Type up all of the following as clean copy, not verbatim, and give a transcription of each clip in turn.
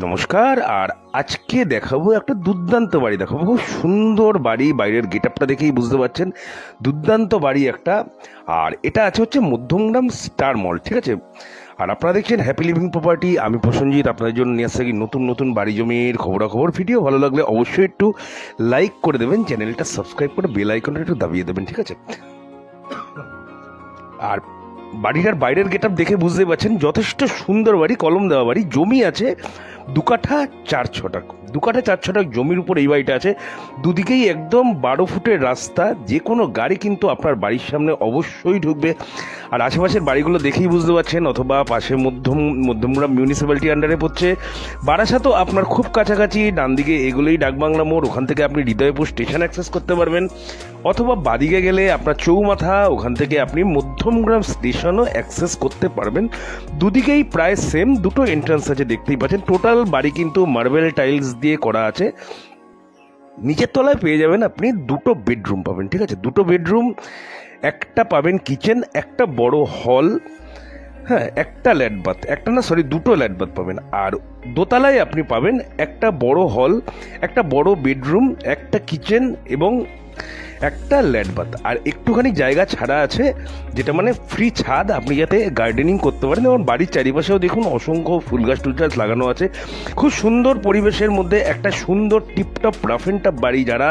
নমস্কার। আর আজকে দেখাবো একটা দুর্দান্ত বাড়ি, দেখাবো খুব সুন্দর বাড়ি। বাইরের গেট আপটা দেখেই বুঝতে পারছেন দুর্দান্ত বাড়ি একটা। আর এটা আছে হচ্ছে মধ্যমগ্রাম স্টার মল, ঠিক আছে। আর আপনারা দেখছেন হ্যাপি লিভিং প্রপার্টি। আমি প্রসেনজিৎ আপনাদের জন্য নিয়ে আসছি নতুন নতুন বাড়ি জমির খবরাখবর ভিডিও। ভালো লাগলে অবশ্যই একটু লাইক করে দেবেন, চ্যানেলটা সাবস্ক্রাইব করে বেল আইকনটা একটু দাবিয়ে দেবেন, ঠিক আছে। আর বাড়িটার বাইরের গেট আপ দেখে বুঝতে পারছেন যথেষ্ট সুন্দর বাড়ি, কলম দেওয়া বাড়ি। জমি আছে 2 কাঠা 4 ছটাক, 2 কাঠা 4 ছটাক জমির উপর এই বাড়িটা আছে। দুদিকেই একদম 12 ফুটের রাস্তা, যে কোনো গাড়ি কিন্তু আপনার বাড়ির সামনে অবশ্যই ঢুকবে। আর আশেপাশের বাড়িগুলো দেখেই বুঝতে পারছেন, অথবা পাশে মধ্যমগ্রাম মিউনিসিপ্যালিটি আন্ডারে পড়ছে। বারাসাতও আপনার খুব কাছাকাছি, ডান দিকে এগুলোই ডাকবাংলা মোড়, ওখান থেকে আপনি হৃদয়পুর স্টেশন অ্যাক্সেস করতে পারবেন। অথবা বাদিকে গেলে আপনার চৌমাথা, ওখান থেকে আপনি মধ্যমগ্রাম স্টেশনও অ্যাক্সেস করতে পারবেন। দুদিকেই প্রায় সেম, দুটো এন্ট্রান্স আছে দেখতেই পাচ্ছেন। টোটাল বাড়ি কিন্তু মার্বেল টাইলস দিয়ে করা আছে। নিচের তলায় পেয়ে যাবেন আপনি 2টো বেডরুম পাবেন, ঠিক আছে। 2টো বেডরুম, একটা পাবেন কিচেন, একটা বড় হল, হ্যাঁ, একটা ল্যাট বাথ, একটা না সরি 2টো ল্যাট বাথ পাবেন। আর দোতলায় আপনি পাবেন একটা বড় হল, একটা বড় বেডরুম, একটা কিচেন এবং একটা ল্যাট বাথ। আর একটুখানি জায়গা ছাড়া আছে, যেটা মানে ফ্রি ছাদ, আপনি যাতে গার্ডেনিং করতে পারেন। এবং বাড়ির চারিপাশেও দেখুন অসংখ্য ফুল গাছ টুল গাছ লাগানো আছে। খুব সুন্দর পরিবেশের মধ্যে একটা সুন্দর টিপটপ রাফ অ্যান্ড টাফ বাড়ি। যারা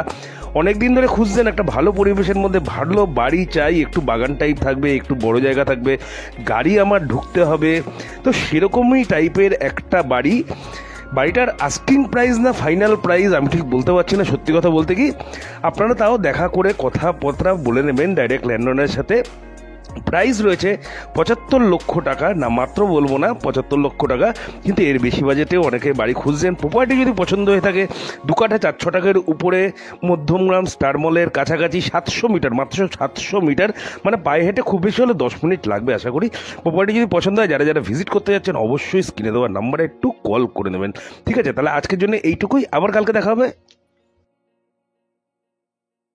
অনেক দিন ধরে খুঁজছেন একটা ভালো পরিবেশের মধ্যে ভালো বাড়ি চাই, একটু বাগান টাইপ থাকবে, একটু বড় জায়গা থাকবে, গাড়ি আমার ঢুকতে হবে, তো সেরকমই টাইপের একটা বাড়ি। বাড়িটার আস্কিং প্রাইস না ফাইনাল প্রাইস আমি ঠিক বলতে পারছি না, সত্যি কথা বলতে কি। আপনারা তাও দেখা করে কথাবার্তা বলে নেবেন ডাইরেক্ট ল্যান্ডওনারের সাথে। প্রাইস রয়েছে 75 লক্ষ টাকা, না মাত্র বলবো না, 75 লক্ষ টাকা। কিন্তু এর বেশি বাজেটেও অনেকে বাড়ি খুঁজছেন। প্রপার্টি যদি পছন্দ হয়ে থাকে, 2 কাঠা 4 ছটাকের উপরে মধ্যমগ্রাম স্টার মলের কাছাকাছি, 700 মিটার, মাত্র 700 মিটার, মানে পায়ে হেঁটে খুব বেশি হলে 10 মিনিট লাগবে আশা করি। প্রপার্টি যদি পছন্দ হয়, যারা যারা ভিজিট করতে যাচ্ছেন অবশ্যই স্ক্রিনে দেওয়ার নাম্বারে একটু কল করে নেবেন, ঠিক আছে। তাহলে আজকের জন্য এইটুকুই, আবার কালকে দেখা হবে।